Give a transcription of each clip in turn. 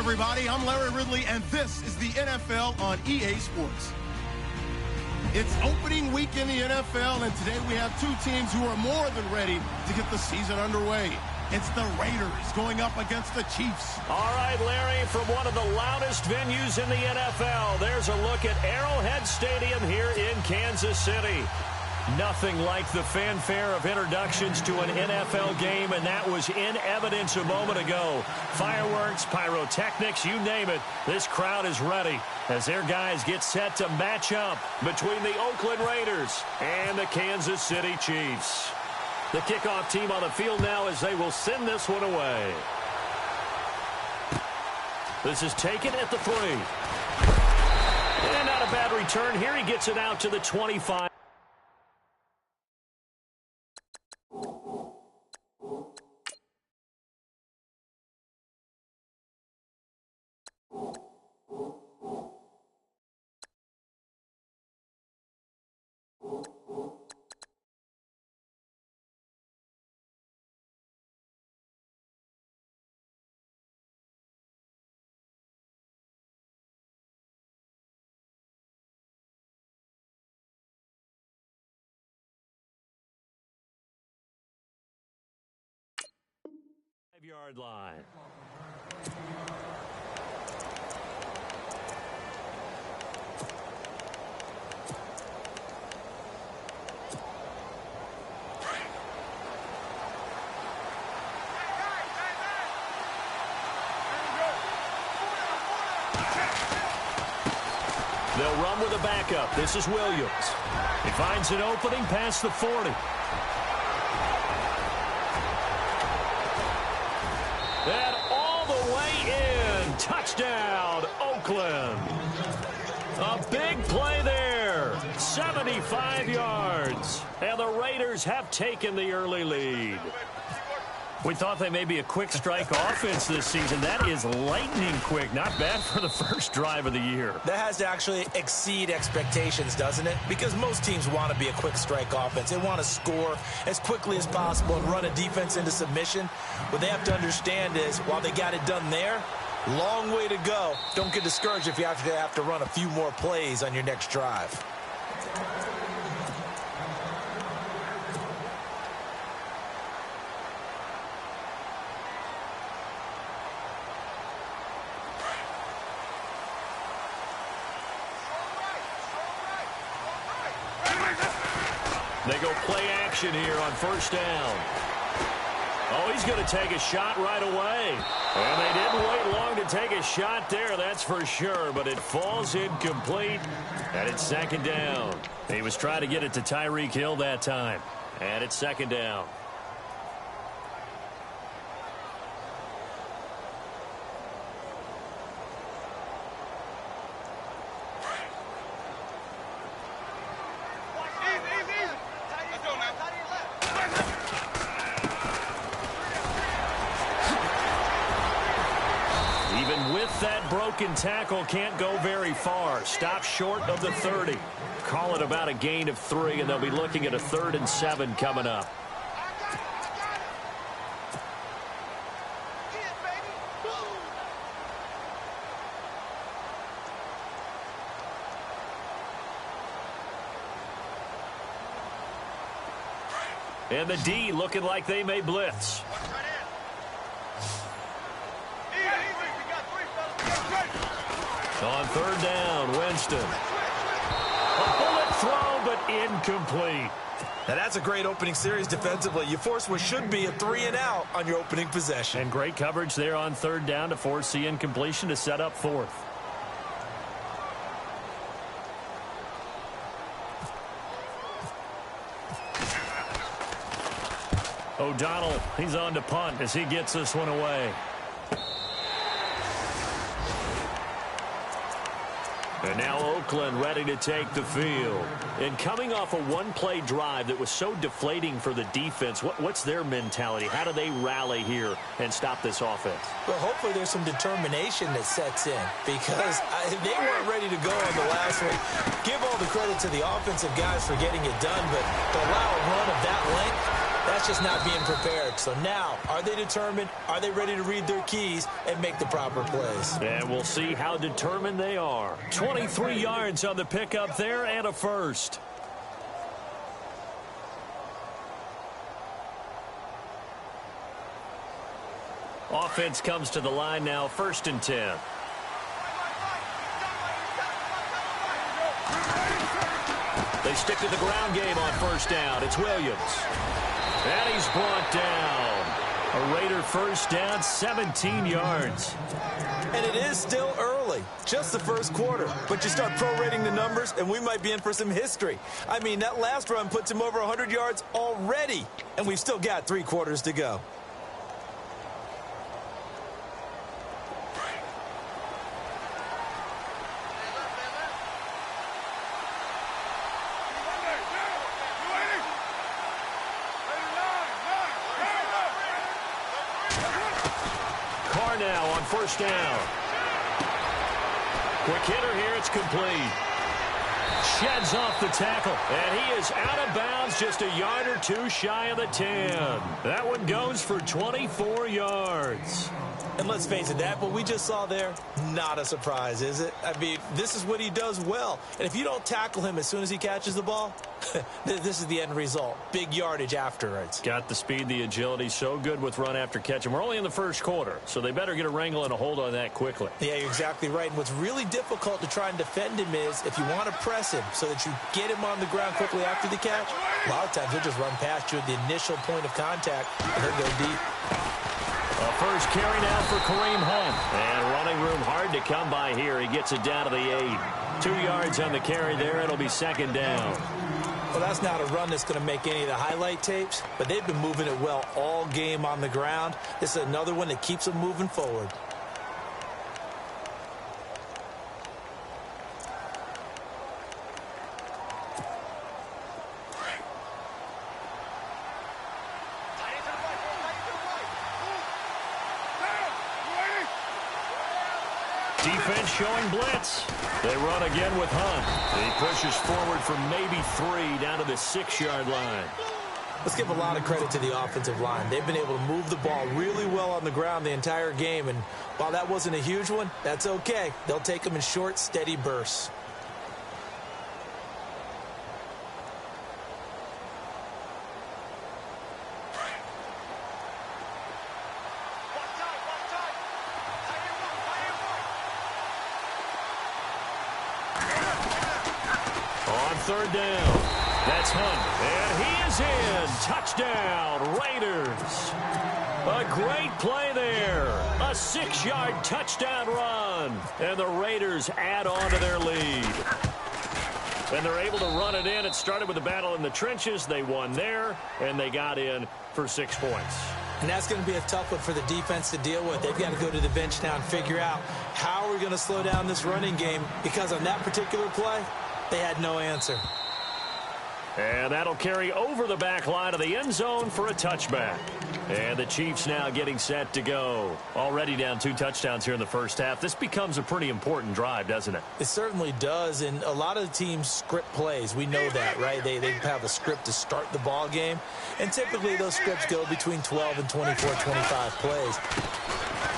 everybody. I'm Larry Ridley, and this is the NFL on EA Sports. It's opening week in the NFL, and today we have two teams who are more than ready to get the season underway. It's the Raiders going up against the Chiefs. All right, Larry, from one of the loudest venues in the NFL, there's a look at Arrowhead Stadium here in Kansas City. Nothing like the fanfare of introductions to an NFL game, and that was in evidence a moment ago. Fireworks, pyrotechnics, you name it. This crowd is ready as their guys get set to match up between the Oakland Raiders and the Kansas City Chiefs. The kickoff team on the field now as they will send this one away. This is taken at the 3. And not a bad return here. He gets it out to the 25. Yard line. They'll run with a backup. This is Williams. He finds an opening past the 40. And all the way in. Touchdown, Oakland. A big play there. 75 yards. And the Raiders have taken the early lead. We thought they may be a quick strike offense this season. That is lightning quick. Not bad for the first drive of the year. That has to actually exceed expectations, doesn't it? Because most teams want to be a quick strike offense. They want to score as quickly as possible and run a defense into submission. What they have to understand is, while they got it done there, long way to go. Don't get discouraged if you have to run a few more plays on your next drive. They go play action here on first down. Oh, he's going to take a shot right away. And they didn't wait long to take a shot there, that's for sure. But it falls incomplete, and it's second down. He was trying to get it to Tyreek Hill that time. And it's second down. Broken tackle can't go very far. Stop short of the 30. Call it about a gain of 3, and they'll be looking at a 3rd and 7 coming up. And the D looking like they may blitz. On third down, Winston. A bullet throw, but incomplete. Now, that's a great opening series defensively. You force what should be a 3-and-out on your opening possession. And great coverage there on third down to force the incompletion to set up 4th. O'Donnell, he's on to punt as he gets this one away. And now Oakland ready to take the field. And coming off a one-play drive that was so deflating for the defense, what's their mentality? How do they rally here and stop this offense? Well, hopefully there's some determination that sets in, because they weren't ready to go on the last one. Give all the credit to the offensive guys for getting it done, but to allow a run of that length, that's That's just not being prepared. So now, are they determined? Are they ready to read their keys and make the proper plays? And we'll see how determined they are. 23 yards on the pickup there and a first. Offense comes to the line now, 1st and 10. They stick to the ground game on 1st down. It's Williams. And he's brought down. A Raider 1st down, 17 yards. And it is still early, just the 1st quarter. But you start prorating the numbers, and we might be in for some history. I mean, that last run puts him over 100 yards already, and we've still got 3 quarters to go. Now on 1st down. Quick hitter here. It's complete. Sheds off the tackle. And he is out of bounds, just a yard or 2 shy of the 10. That one goes for 24 yards. And let's face it, that what we just saw there, not a surprise, is it? I mean, this is what he does well. And if you don't tackle him as soon as he catches the ball, this is the end result. Big yardage afterwards. Got the speed, the agility, so good with run after catch. And we're only in the 1st quarter, so they better get a wrangle and a hold on that quickly. Yeah, you're exactly right. And what's really difficult to try and defend him is if you want to press him so that you get him on the ground quickly after the catch, a lot of times he'll just run past you at the initial point of contact, and he'll go deep. A first carry now for Kareem Hunt. And running room hard to come by here. He gets it down to the 8. 2 yards on the carry there. It'll be 2nd down. Well, that's not a run that's going to make any of the highlight tapes, but they've been moving it well all game on the ground. This is another one that keeps them moving forward. Defense showing blitz. They run again with Hunt. He pushes forward for maybe 3 down to the 6-yard line. Let's give a lot of credit to the offensive line. They've been able to move the ball really well on the ground the entire game. And while that wasn't a huge one, that's okay. They'll take them in short, steady bursts. Third down. That's Hunt. And he is in. Touchdown, Raiders. A great play there. A 6-yard touchdown run. And the Raiders add on to their lead. And they're able to run it in. It started with a battle in the trenches. They won there, and they got in for 6 points. And that's going to be a tough one for the defense to deal with. They've got to go to the bench now and figure out how are we going to slow down this running game, because on that particular play, they had no answer. And that'll carry over the back line of the end zone for a touchback. And the Chiefs now getting set to go. Already down 2 touchdowns here in the 1st half. This becomes a pretty important drive, doesn't it? It certainly does. And a lot of the teams script plays. We know that, right? They have a script to start the ball game. And typically those scripts go between 12 and 24, 25 plays.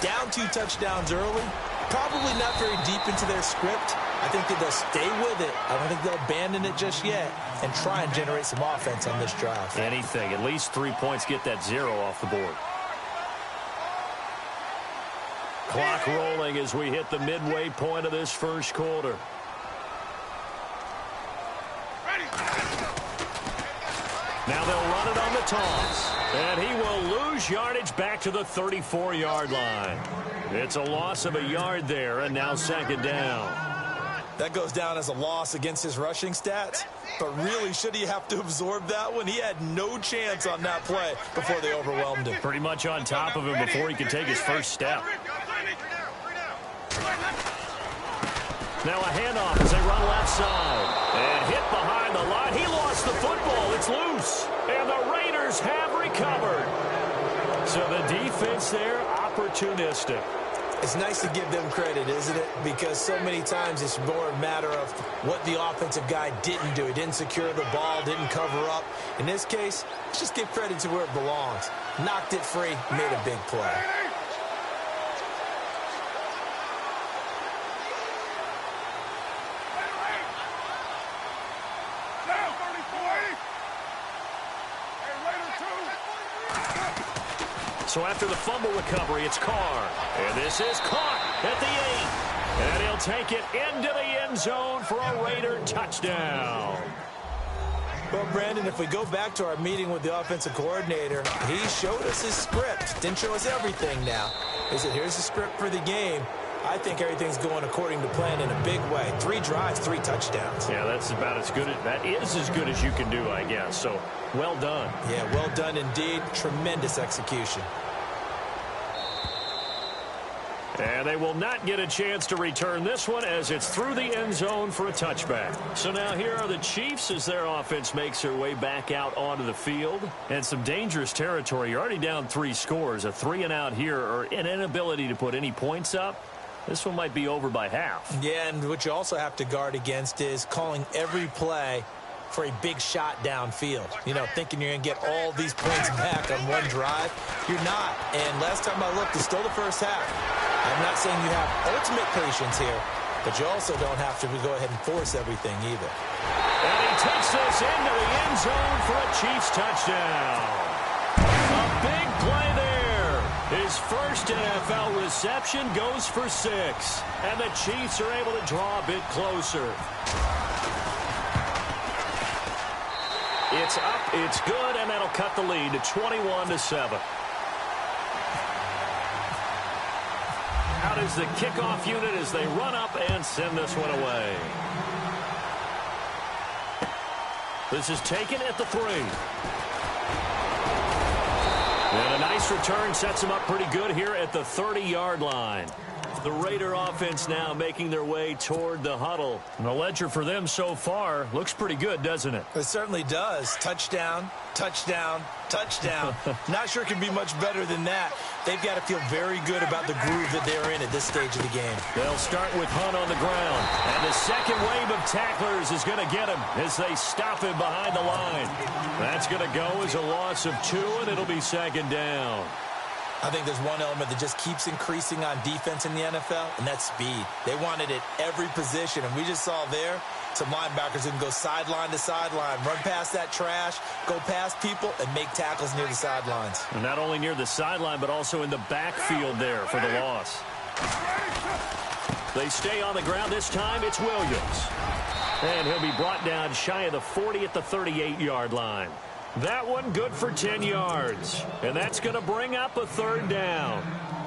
Down 2 touchdowns early. Probably not very deep into their script. I think that they'll stay with it. I don't think they'll abandon it just yet and try and generate some offense on this drive. Anything. At least 3 points. Get that 0 off the board. Clock rolling as we hit the midway point of this 1st quarter. Now they'll run it on the toss. And he will lose yardage back to the 34-yard line. It's a loss of a yard there, and now 2nd down. That goes down as a loss against his rushing stats. But really, should he have to absorb that one? He had no chance on that play before they overwhelmed him. Pretty much on top of him before he could take his first step. Now a handoff as they run left side. And hit behind the line. He lost the football. It's loose. And the Raiders have recovered. So the defense there, opportunistic. It's nice to give them credit, isn't it? Because so many times it's more a matter of what the offensive guy didn't do. He didn't secure the ball, didn't cover up. In this case, let's just give credit to where it belongs. Knocked it free, made a big play. So after the fumble recovery, it's Carr. And this is caught at the 8. And he'll take it into the end zone for a Raider touchdown. Well, Brandon, if we go back to our meeting with the offensive coordinator, he showed us his script. Didn't show us everything now. He said, here's the script for the game. I think everything's going according to plan in a big way. 3 drives, 3 touchdowns. Yeah, that's about as good. That is as good as you can do, I guess. So, well done. Yeah, well done indeed. Tremendous execution. And they will not get a chance to return this one as it's through the end zone for a touchback. So now here are the Chiefs as their offense makes their way back out onto the field. And some dangerous territory. You're already down 3 scores. A 3-and-out here or an inability to put any points up. This one might be over by half. Yeah, and what you also have to guard against is calling every play for a big shot downfield. You know, thinking you're going to get all these points back on one drive. You're not. And last time I looked, it's still the first half. I'm not saying you have ultimate patience here, but you also don't have to go ahead and force everything either. And he takes this into the end zone for a Chiefs touchdown. A big play there. His first NFL reception goes for 6. And the Chiefs are able to draw a bit closer. It's up, it's good, and that'll cut the lead to 21-7. Out is the kickoff unit as they run up and send this one away. This is taken at the 3. And a nice return sets them up pretty good here at the 30-yard line. The Raider offense now making their way toward the huddle. And the ledger for them so far looks pretty good, doesn't it? It certainly does. Touchdown, touchdown, touchdown. Not sure it can be much better than that. They've got to feel very good about the groove that they're in at this stage of the game. They'll start with Hunt on the ground. And the second wave of tacklers is going to get him as they stop him behind the line. That's going to go as a loss of 2, and it'll be 2nd down. I think there's one element that just keeps increasing on defense in the NFL, and that's speed. They want it at every position, and we just saw there some linebackers who can go sideline to sideline, run past that trash, go past people, and make tackles near the sidelines. And not only near the sideline, but also in the backfield there for the loss. They stay on the ground. This time it's Williams. And he'll be brought down shy of the 40 at the 38-yard line. That one good for 10 yards. And that's going to bring up a 3rd down.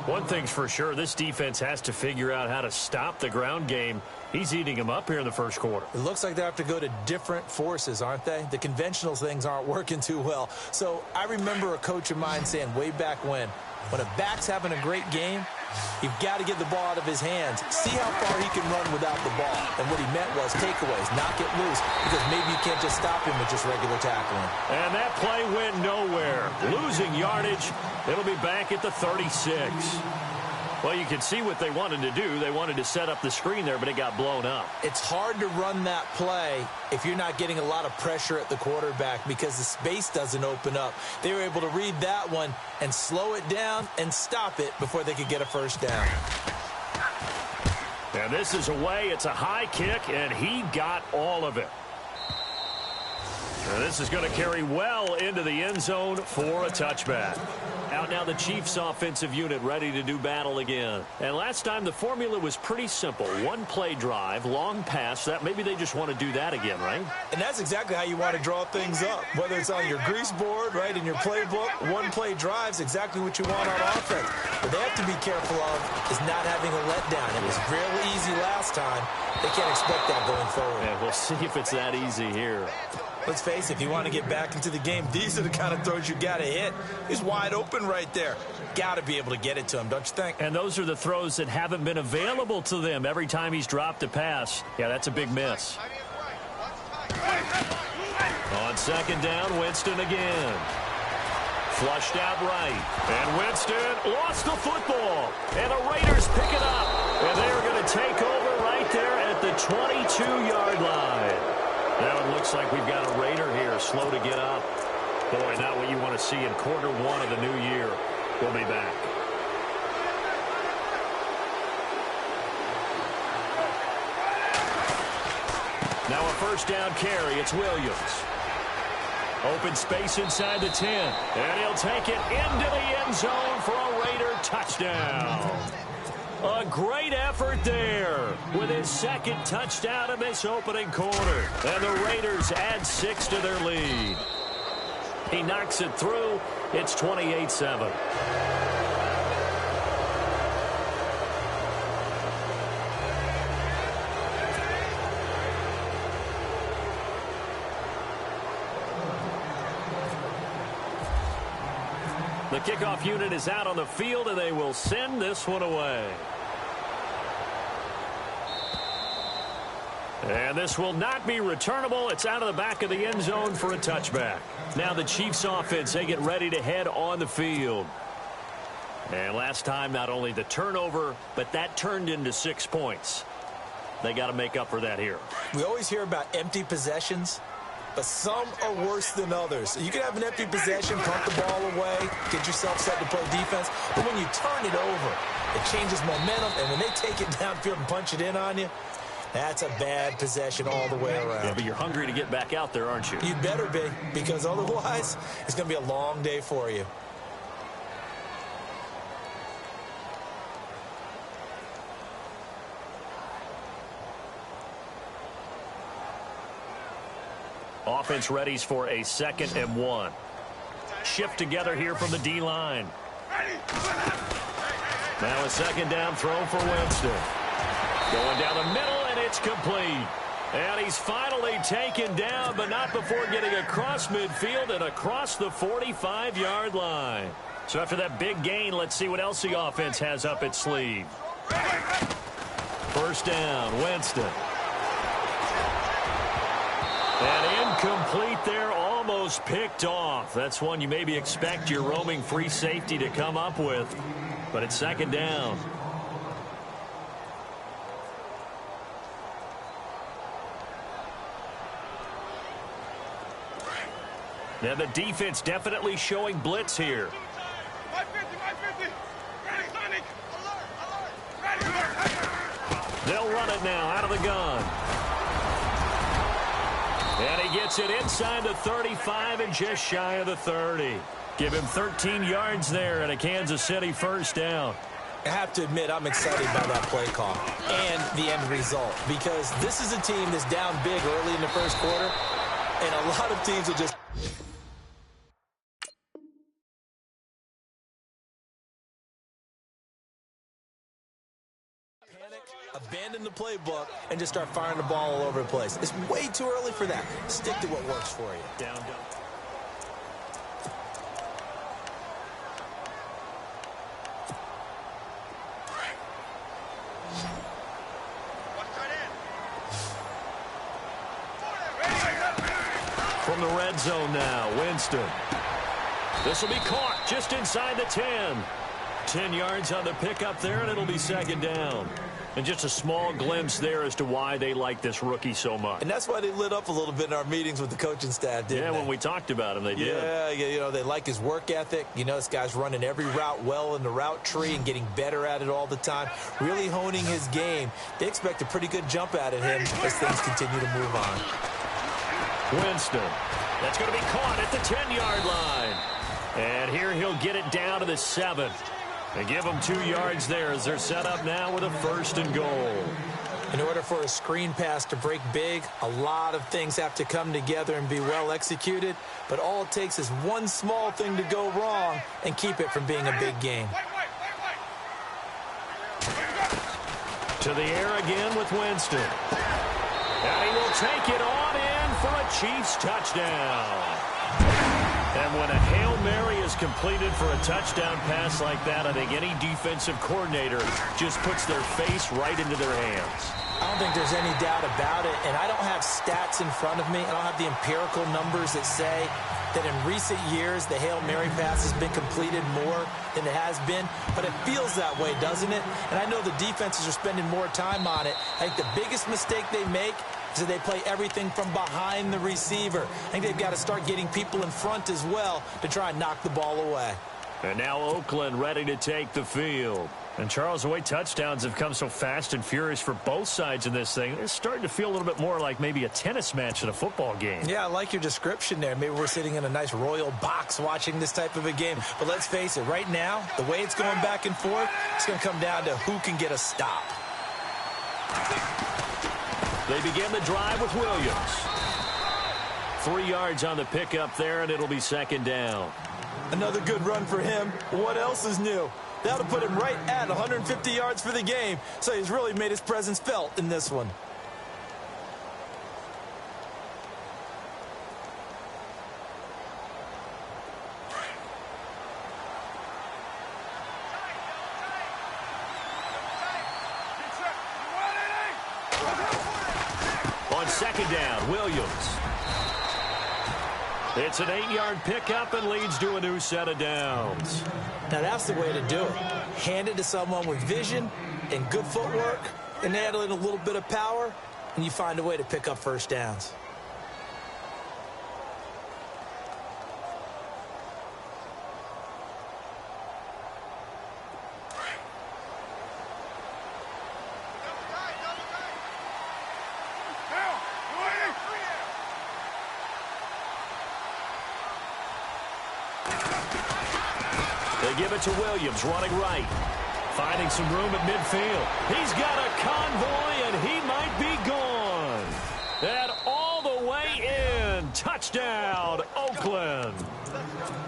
One thing's for sure, this defense has to figure out how to stop the ground game. He's eating them up here in the first quarter. It looks like they have to go to different forces, aren't they? The conventional things aren't working too well. So I remember a coach of mine saying way back when a back's having a great game, you've got to get the ball out of his hands. See how far he can run without the ball. And what he meant was takeaways, knock it loose, because maybe you can't just stop him with just regular tackling. And that play went nowhere. Losing yardage. It'll be back at the 36. Well, you can see what they wanted to do. They wanted to set up the screen there, but it got blown up. It's hard to run that play if you're not getting a lot of pressure at the quarterback because the space doesn't open up. They were able to read that one and slow it down and stop it before they could get a 1st down. And this is away. It's a high kick, and he got all of it. And this is going to carry well into the end zone for a touchback. Out now the Chiefs offensive unit ready to do battle again. And last time the formula was pretty simple. 1-play drive, long pass. That maybe they just want to do that again, right? And that's exactly how you want to draw things up. Whether it's on your grease board, right, in your playbook, 1-play drive's exactly what you want on offense. What they have to be careful of is not having a letdown. It was real easy last time. They can't expect that going forward. Yeah, we'll see if it's that easy here. Let's face it, if you want to get back into the game, these are the kind of throws you got to hit. He's wide open right there. Got to be able to get it to him, don't you think? And those are the throws that haven't been available to them every time he's dropped a pass. Yeah, that's a big miss. On 2nd down, Winston again. Flushed out right. And Winston lost the football. And the Raiders pick it up. And they're going to take over right there at the 22-yard line. Now it looks like we've got a Raider here slow to get up. Boy, not what you want to see in quarter one of the new year. We'll be back. Now a first down carry. It's Williams. Open space inside the 10. And he'll take it into the end zone for a Raider touchdown. A great effort there with his second touchdown in this opening quarter. And the Raiders add 6 to their lead. He knocks it through. It's 28-7. The kickoff unit is out on the field, and they will send this one away. And this will not be returnable. It's out of the back of the end zone for a touchback. Now the Chiefs offense, they get ready to head on the field. And last time, not only the turnover, but that turned into 6 points. They got to make up for that here. We always hear about empty possessions, but some are worse than others. You can have an empty possession, pump the ball away, get yourself set to play defense, but when you turn it over, it changes momentum, and when they take it downfield and punch it in on you, that's a bad possession all the way around. Yeah, but you're hungry to get back out there, aren't you? You'd better be, because otherwise, it's going to be a long day for you. Offense readies for a 2nd and 1. Shift together here from the D-line. Now a second down throw for Winston. Going down the middle, and it's complete. And he's finally taken down, but not before getting across midfield and across the 45-yard line. So after that big gain, let's see what else the offense has up its sleeve. First down, Winston. And incomplete there, almost picked off. That's one you maybe expect your roaming free safety to come up with. But it's second down. Now the defense definitely showing blitz here. They'll run it now out of the gun. And he gets it inside the 35 and just shy of the 30. Give him 13 yards there and a Kansas City first down. I have to admit, I'm excited by that play call and the end result, because this is a team that's down big early in the first quarter, and a lot of teams will just abandon the playbook and just start firing the ball all over the place. It's way too early for that. Stick to what works for you. Down. From the red zone now, Winston. This will be caught just inside the 10. 10 yards on the pickup there, and it'll be second down. And just a small glimpse there as to why they like this rookie so much. And that's why they lit up a little bit in our meetings with the coaching staff, didn't they? Yeah, when we talked about him, they did. Yeah, you know, they like his work ethic. You know, this guy's running every route well in the route tree and getting better at it all the time, really honing his game. They expect a pretty good jump out of him as things continue to move on. Winston. That's going to be caught at the 10-yard line. And here he'll get it down to the 7. And give them 2 yards there as they're set up now with a 1st and goal. In order for a screen pass to break big, a lot of things have to come together and be well executed. But all it takes is one small thing to go wrong and keep it from being a big game. To the air again with Winston. And he will take it on in for a Chiefs touchdown. And when a Hail Mary is completed for a touchdown pass like that, I think any defensive coordinator just puts their face right into their hands. I don't think there's any doubt about it, and I don't have stats in front of me. I don't have the empirical numbers that say that in recent years the Hail Mary pass has been completed more than it has been, but it feels that way, doesn't it? And I know the defenses are spending more time on it. I think the biggest mistake they make is that they play everything from behind the receiver. I think they've got to start getting people in front as well to try and knock the ball away. And now Oakland ready to take the field. And, Charles, the way touchdowns have come so fast and furious for both sides in this thing, it's starting to feel a little bit more like maybe a tennis match in a football game. Yeah, I like your description there. Maybe we're sitting in a nice royal box watching this type of a game. But let's face it, right now, the way it's going back and forth, it's going to come down to who can get a stop. They begin the drive with Williams. 3 yards on the pickup there, and it'll be second down. Another good run for him. What else is new? That'll put him right at 150 yards for the game, so he's really made his presence felt in this one. On second down, Williams. It's an 8-yard pickup and leads to a new set of downs. Now that's the way to do it. Hand it to someone with vision and good footwork, and add in a little bit of power, and you find a way to pick up first downs. They give it to Williams, running right. Finding some room at midfield. He's got a convoy, and he might be gone. And all the way in. Touchdown, Oakland.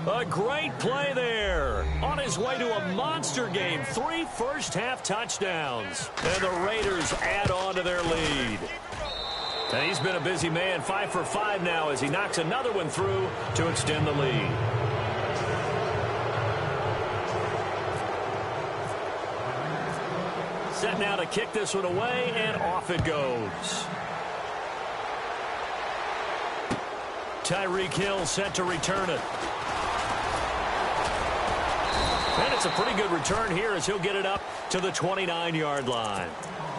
A great play there. On his way to a monster game. 3 first-half touchdowns. And the Raiders add on to their lead. And he's been a busy man. 5 for 5 now as he knocks another one through to extend the lead. Set now to kick this one away, and off it goes. Tyreek Hill set to return it. And it's a pretty good return here as he'll get it up to the 29-yard line.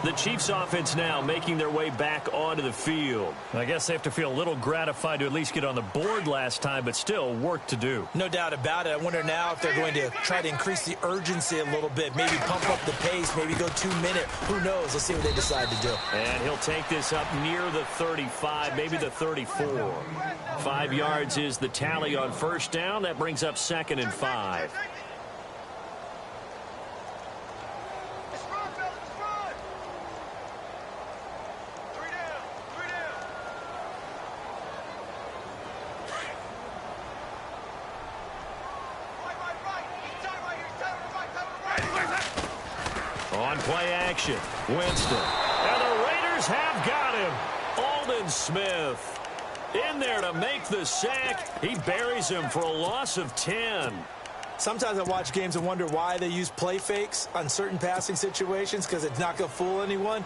The Chiefs offense now making their way back onto the field. I guess they have to feel a little gratified to at least get on the board last time, but still work to do. No doubt about it. I wonder now if they're going to try to increase the urgency a little bit, maybe pump up the pace, maybe go 2 minute. Who knows? Let's see what they decide to do. And he'll take this up near the 35, maybe the 34. 5 yards is the tally on first down. That brings up 2nd and 5. On play action, Winston. And the Raiders have got him. Aldon Smith in there to make the sack. He buries him for a loss of 10. Sometimes I watch games and wonder why they use play fakes on certain passing situations, because it's not going to fool anyone.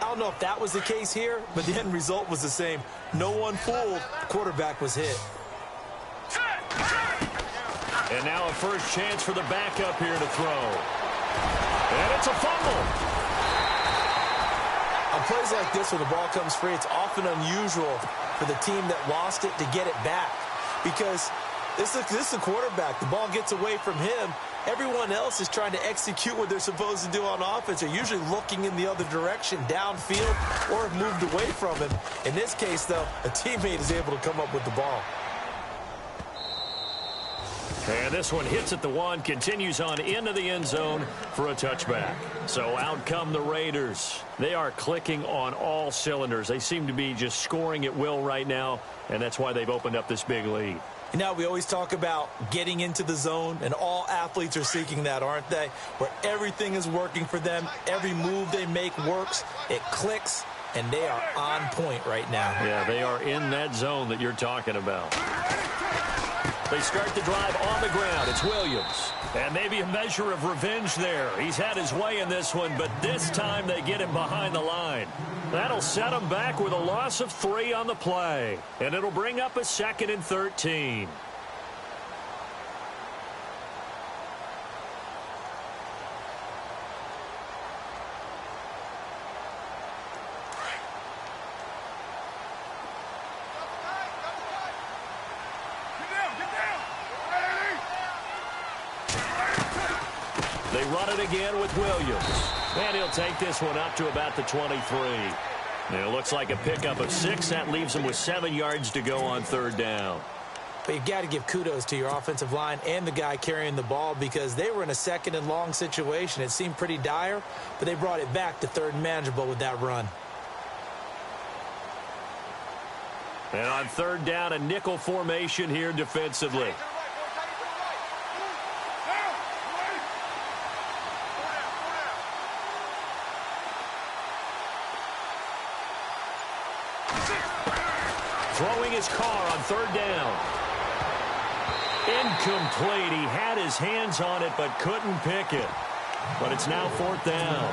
I don't know if that was the case here, but the end result was the same. No one fooled. The quarterback was hit. And now a first chance for the backup here to throw. And it's a fumble. On plays like this, when the ball comes free, it's often unusual for the team that lost it to get it back, because this is the quarterback. The ball gets away from him. Everyone else is trying to execute what they're supposed to do on offense. They're usually looking in the other direction, downfield, or have moved away from him. In this case, though, a teammate is able to come up with the ball. And this one hits at the 1, continues on into the end zone for a touchback. So out come the Raiders. They are clicking on all cylinders. They seem to be just scoring at will right now, and that's why they've opened up this big lead. You know, we always talk about getting into the zone, and all athletes are seeking that, aren't they? Where everything is working for them, every move they make works, it clicks, and they are on point right now. Yeah, they are in that zone that you're talking about. They start the drive on the ground. It's Williams. And maybe a measure of revenge there. He's had his way in this one, but this time they get him behind the line. That'll set him back with a loss of 3 on the play. And it'll bring up a 2nd and 13. They run it again with Williams. And he'll take this one up to about the 23. And it looks like a pickup of 6. That leaves him with 7 yards to go on 3rd down. But you've got to give kudos to your offensive line and the guy carrying the ball because they were in a 2nd and long situation. It seemed pretty dire, but they brought it back to 3rd and manageable with that run. And on 3rd down, a nickel formation here defensively. Throwing his car on 3rd down. Incomplete. He had his hands on it but couldn't pick it. But it's now 4th down.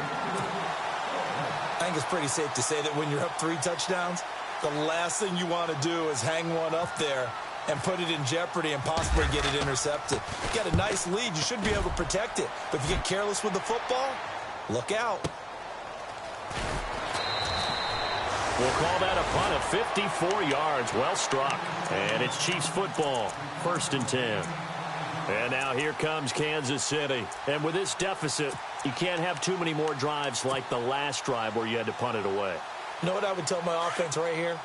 I think it's pretty safe to say that when you're up 3 touchdowns, the last thing you want to do is hang one up there and put it in jeopardy and possibly get it intercepted. You got a nice lead. You should be able to protect it. But if you get careless with the football, look out. We'll call that a punt of 54 yards. Well struck. And it's Chiefs football. 1st and 10. And now here comes Kansas City. And with this deficit, you can't have too many more drives like the last drive where you had to punt it away. You know what I would tell my offense right here?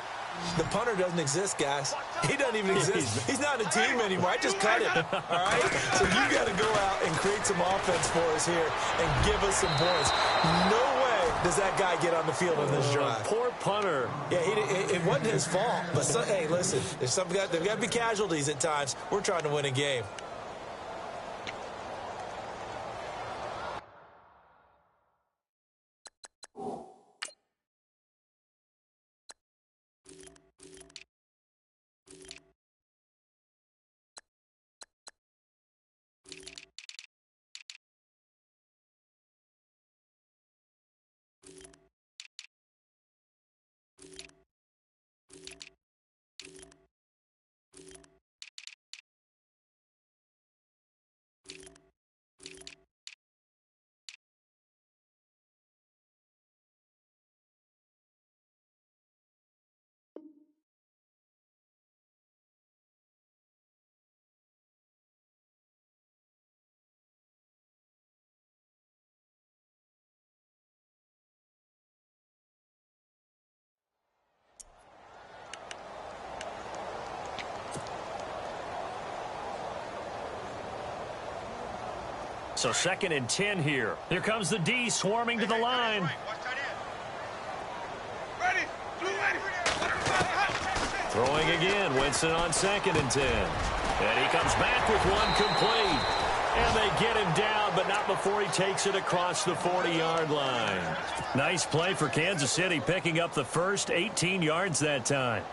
The punter doesn't exist, guys. He doesn't even exist. He's not a team anymore. I just cut him, all right? So you got to go out and create some offense for us here and give us some points. No way does that guy get on the field in this drive. Poor punter. Yeah, it wasn't his fault. But, hey, listen, there's got to be casualties at times. We're trying to win a game. So 2nd and 10 here. Here comes the D swarming to the line. Throwing again. Winston on 2nd and 10. And he comes back with one complete. And they get him down, but not before he takes it across the 40-yard line. Nice play for Kansas City, picking up the first 18 yards that time.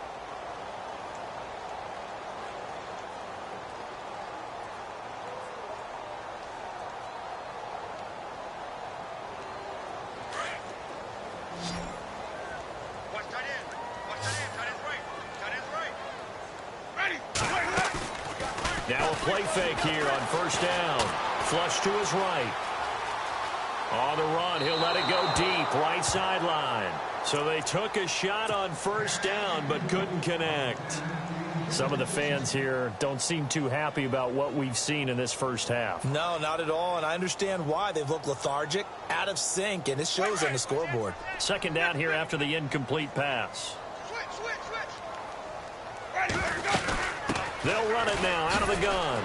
Now a play fake here on 1st down. Flush to his right. On the run, he'll let it go deep, right sideline. So they took a shot on 1st down, but couldn't connect. Some of the fans here don't seem too happy about what we've seen in this first half. No, not at all, and I understand why. They've looked lethargic, out of sync, and it shows on the scoreboard. 2nd down here after the incomplete pass. They'll run it now out of the gun.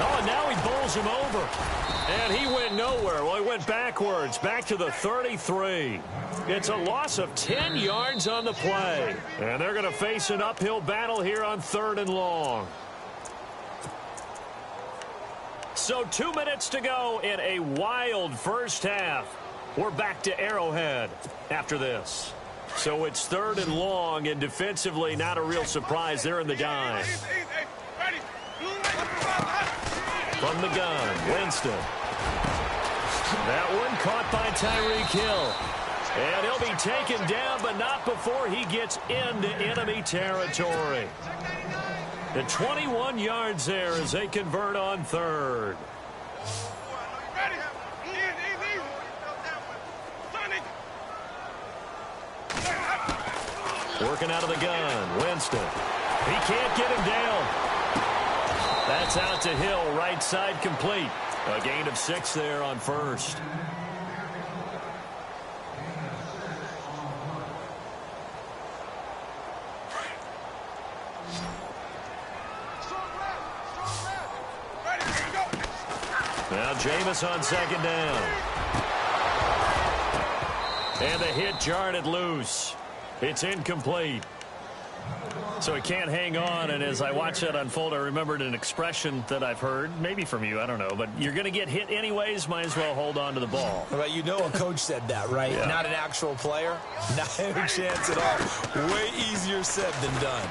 Oh, and now he bowls him over. And he went nowhere. Well, he went backwards, back to the 33. It's a loss of 10 yards on the play. And they're going to face an uphill battle here on 3rd and long. So 2 minutes to go in a wild first half. We're back to Arrowhead after this. So it's 3rd and long, and defensively not a real surprise. They're in the dime. From the gun, Winston. That one caught by Tyreek Hill. And he'll be taken down, but not before he gets into enemy territory. The 21 yards there as they convert on third. Working out of the gun, Winston. He can't get him down. That's out to Hill, right side complete. A gain of 6 there on first. Now Jameis on second down. And the hit jarred it loose. It's incomplete. So he can't hang on, and as I watch that unfold, I remembered an expression that I've heard, maybe from you, I don't know, but you're going to get hit anyways, might as well hold on to the ball. Well, you know a coach said that, right? Yeah. Not an actual player. Not a chance at all. Way easier said than done.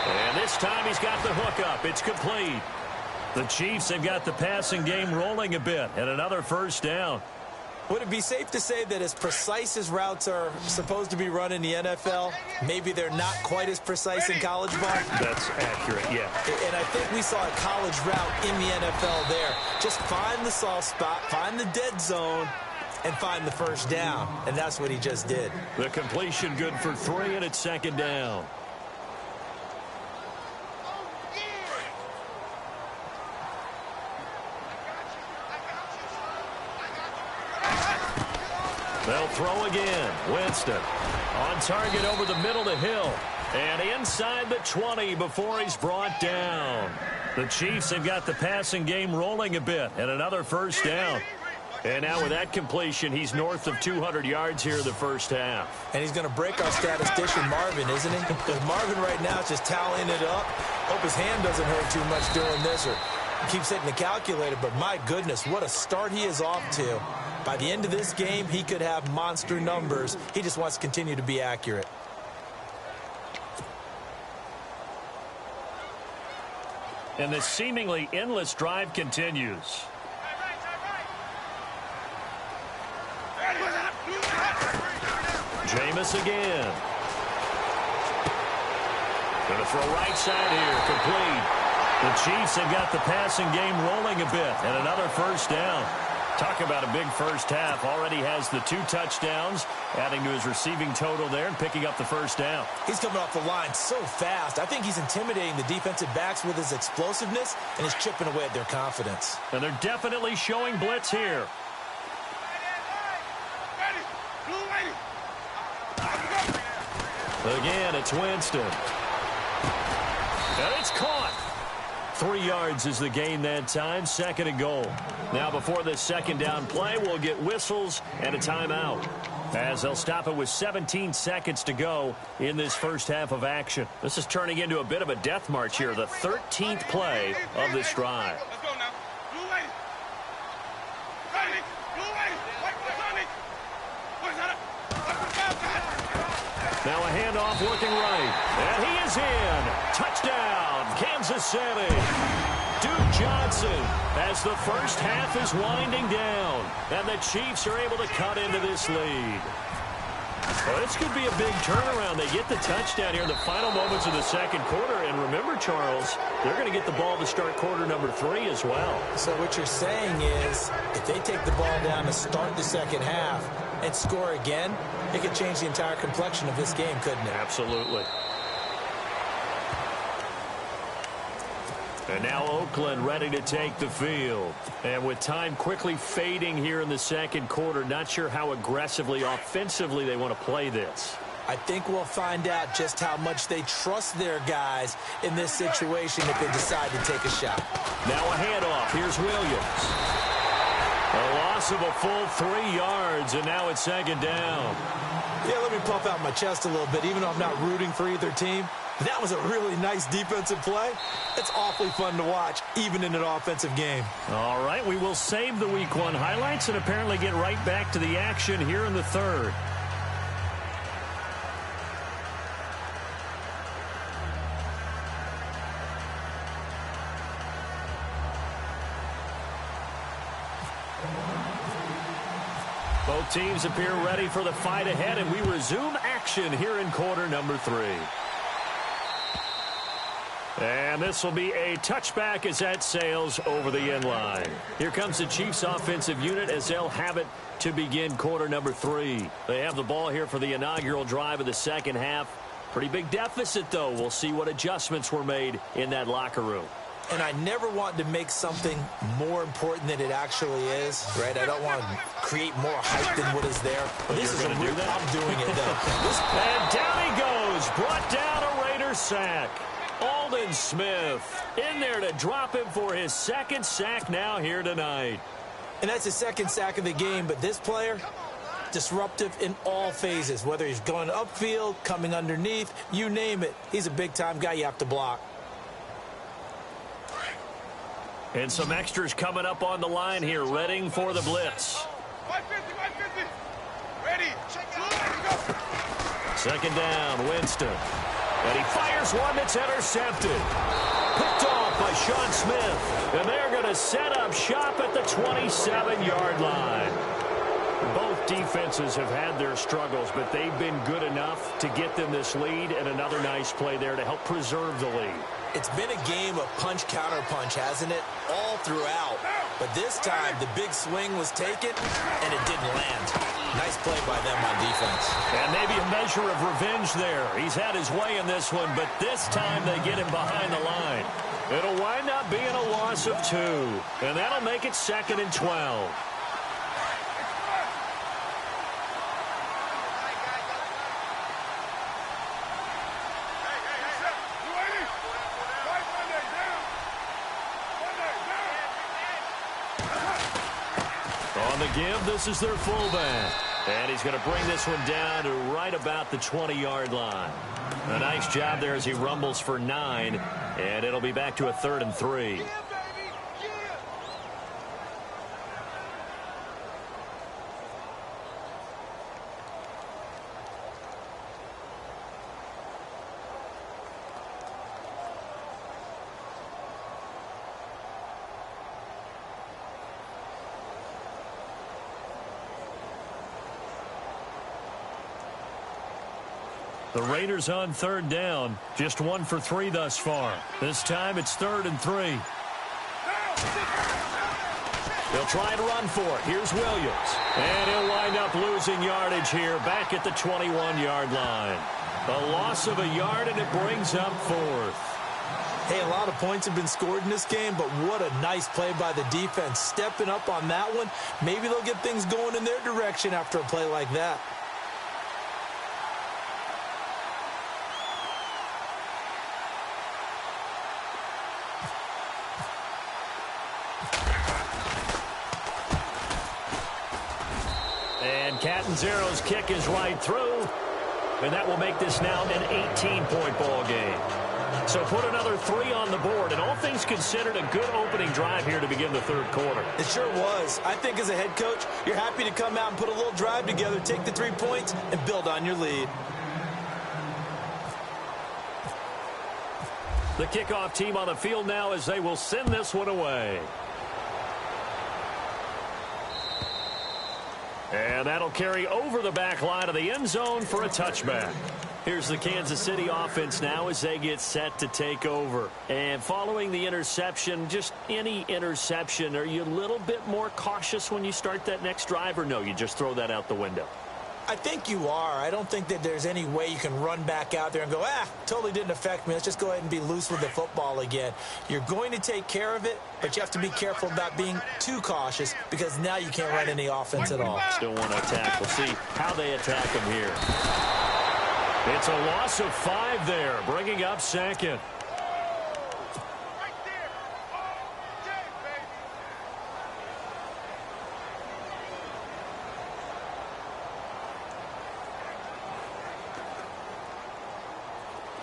And this time he's got the hook up. It's complete. The Chiefs have got the passing game rolling a bit, and another first down. Would it be safe to say that as precise as routes are supposed to be run in the NFL, maybe they're not quite as precise in college ball? That's accurate, yeah. And I think we saw a college route in the NFL there. Just find the soft spot, find the dead zone, and find the first down. And that's what he just did. The completion good for 3, and it's second down. They'll throw again. Winston on target over the middle to Hill. And inside the 20 before he's brought down. The Chiefs have got the passing game rolling a bit. And another first down. And now with that completion, he's north of 200 yards here in the first half. And he's going to break our statistician Marvin, isn't he? Because Marvin right now is just tallying it up. Hope his hand doesn't hurt too much doing this or keeps hitting the calculator. But my goodness, what a start he is off to. By the end of this game, he could have monster numbers. He just wants to continue to be accurate. And this seemingly endless drive continues. Jameis again. Going to throw right side here, complete. The Chiefs have got the passing game rolling a bit, and another first down. Talk about a big first half. Already has the 2 touchdowns, adding to his receiving total there and picking up the first down. He's coming off the line so fast. I think he's intimidating the defensive backs with his explosiveness, and he's chipping away at their confidence. And they're definitely showing blitz here. Again, it's Winston. And it's caught. 3 yards is the gain that time, second and goal. Now before this second down play, we'll get whistles and a timeout, as they'll stop it with 17 seconds to go in this first half of action. This is turning into a bit of a death march here, the 13th play of this drive. Let's go now. Blue lady. Lady. Blue lady. What's that? Now a handoff looking right. And he is in. Touchdown, Kansas City. Duke Johnson as the first half is winding down. And the Chiefs are able to cut into this lead. Well, this could be a big turnaround. They get the touchdown here in the final moments of the second quarter. And remember, Charles, they're going to get the ball to start quarter number 3 as well. So what you're saying is if they take the ball down to start the second half and score again, it could change the entire complexion of this game, couldn't it? Absolutely. And now Oakland ready to take the field. And with time quickly fading here in the second quarter, not sure how aggressively, offensively they want to play this. I think we'll find out just how much they trust their guys in this situation if they decide to take a shot. Now a handoff. Here's Williams. A loss of a full 3 yards, and now it's second down. Yeah, let me puff out my chest a little bit, even though I'm not rooting for either team. That was a really nice defensive play. It's awfully fun to watch, even in an offensive game. All right, we will save the Week 1 highlights and apparently get right back to the action here in the third. Both teams appear ready for the fight ahead, and we resume action here in quarter number 3. And this will be a touchback as that sails over the end line. Here comes the Chiefs offensive unit as they'll have it to begin quarter number 3. They have the ball here for the inaugural drive of the second half. Pretty big deficit, though. We'll see what adjustments were made in that locker room. And I never want to make something more important than it actually is, right? I don't want to create more hype than what is there. But this is I'm doing it, though. And down he goes. Brought down a Raider sack. Aldon Smith in there to drop him for his second sack now here tonight. And that's his second sack of the game, but this player, disruptive in all phases, whether he's going upfield, coming underneath, you name it. He's a big-time guy you have to block. And some extras coming up on the line here, readying for the blitz. 150. Ready. Go. Second down, Winston. And he fires one that's intercepted. Picked off by Sean Smith. And they're going to set up shop at the 27-yard line. Both defenses have had their struggles, but they've been good enough to get them this lead, and another nice play there to help preserve the lead. It's been a game of punch-counter-punch, hasn't it? All throughout. But this time, the big swing was taken, and it didn't land. Nice play by them on defense. And maybe a measure of revenge there. He's had his way in this one, but this time they get him behind the line. It'll wind up being a loss of 2, and that'll make it 2nd and 12. On the give, this is their fullback. And he's going to bring this one down to right about the 20-yard line. A nice job there as he rumbles for 9. And it'll be back to a 3rd and 3. The Raiders on 3rd down. Just 1 for 3 thus far. This time it's 3rd and 3. They'll try and run for it. Here's Williams. And he'll wind up losing yardage here back at the 21-yard line. A loss of a yard, and it brings up 4th. Hey, a lot of points have been scored in this game, but what a nice play by the defense. Stepping up on that one. Maybe they'll get things going in their direction after a play like that. Catanzaro's kick is right through, and that will make this now an 18-point ball game. So put another 3 on the board, and all things considered, a good opening drive here to begin the 3rd quarter. It sure was. I think as a head coach, you're happy to come out and put a little drive together, take the 3 points, and build on your lead. The kickoff team on the field now as they will send this one away. And that'll carry over the back line of the end zone for a touchback. Here's the Kansas City offense now as they get set to take over. And following the interception, just any interception, are you a little bit more cautious when you start that next drive, or no, you just throw that out the window? I think you are. I don't think that there's any way you can run back out there and go, totally didn't affect me. Let's just go ahead and be loose with the football again. You're going to take care of it, but you have to be careful about being too cautious because now you can't run any offense at all. Still want to attack. We'll see how they attack him here. It's a loss of 5 there, bringing up 2nd.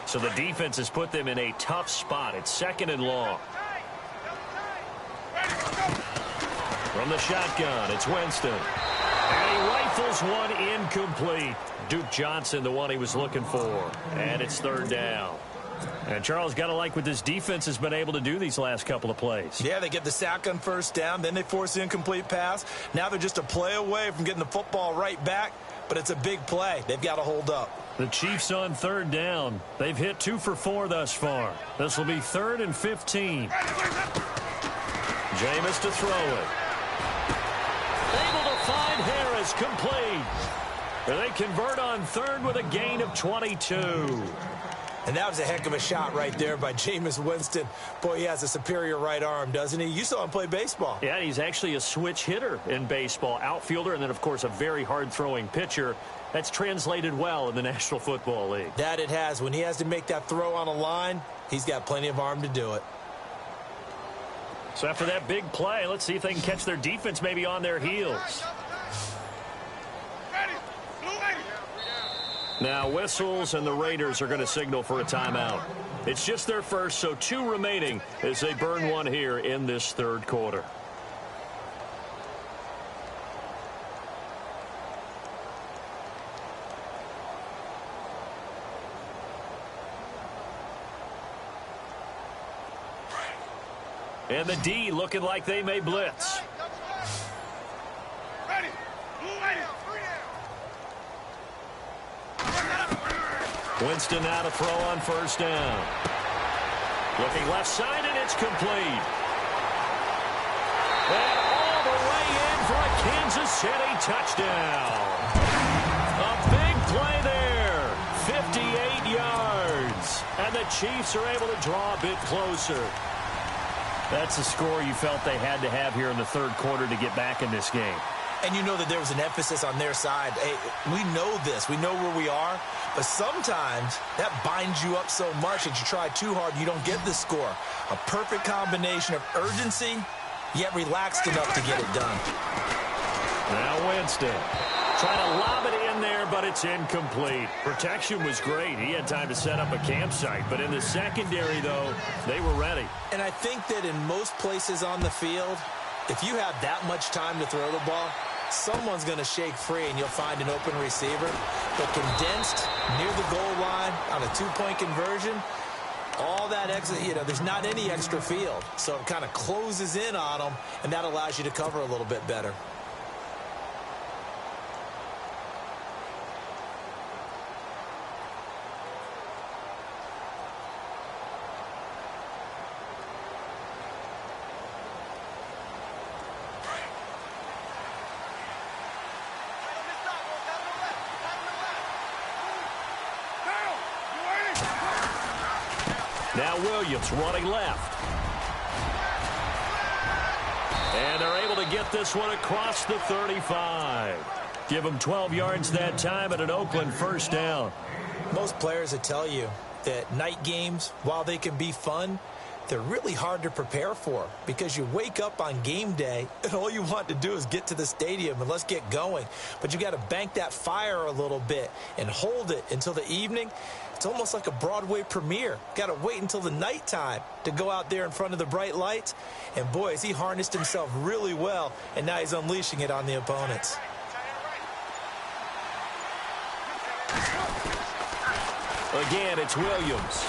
So the defense has put them in a tough spot. It's 2nd and long. From the shotgun, it's Winston. And he rifles one incomplete. Duke Johnson, the one he was looking for. And it's 3rd down. And Charles, got to like what this defense has been able to do these last couple of plays. Yeah, they get the sack on first down, then they force the incomplete pass. Now they're just a play away from getting the football right back, but it's a big play. They've got to hold up. The Chiefs on third down. They've hit 2 for 4 thus far. This will be 3rd and 15. Jameis to throw it. Able to find Harris, complete. And they convert on 3rd with a gain of 22. And that was a heck of a shot right there by Jameis Winston. Boy, he has a superior right arm, doesn't he? You saw him play baseball. Yeah, he's actually a switch hitter in baseball. Outfielder, and then, of course, a very hard-throwing pitcher. That's translated well in the National Football League. That it has. When he has to make that throw on a line, he's got plenty of arm to do it. So after that big play, let's see if they can catch their defense maybe on their heels. Now whistles, and the Raiders are going to signal for a timeout. It's just their first, so 2 remaining as they burn one here in this 3rd quarter. And the D looking like they may blitz. Winston now to throw on first down. Looking left side, and it's complete. And all the way in for a Kansas City touchdown. A big play there. 58 yards. And the Chiefs are able to draw a bit closer. That's a score you felt they had to have here in the 3rd quarter to get back in this game. And you know that there was an emphasis on their side. Hey, we know this. We know where we are. But sometimes that binds you up so much that you try too hard, you don't get the score. A perfect combination of urgency, yet relaxed enough to get it done. Now Winston trying to lob it in there, but it's incomplete. Protection was great. He had time to set up a campsite. But in the secondary, though, they were ready. And I think that in most places on the field, if you have that much time to throw the ball, someone's going to shake free and you'll find an open receiver. But condensed near the goal line on a 2-point conversion, all that extra, there's not any extra field. So it kind of closes in on them, and that allows you to cover a little bit better. Now Williams running left. And they're able to get this one across the 35. Give them 12 yards that time at an Oakland first down. Most players will tell you that night games, while they can be fun, they're really hard to prepare for because you wake up on game day and all you want to do is get to the stadium and let's get going. But you got to bank that fire a little bit and hold it until the evening. It's almost like a Broadway premiere. Got to wait until the nighttime to go out there in front of the bright lights. And boy, has he harnessed himself really well, and now he's unleashing it on the opponents. Again, it's Williams.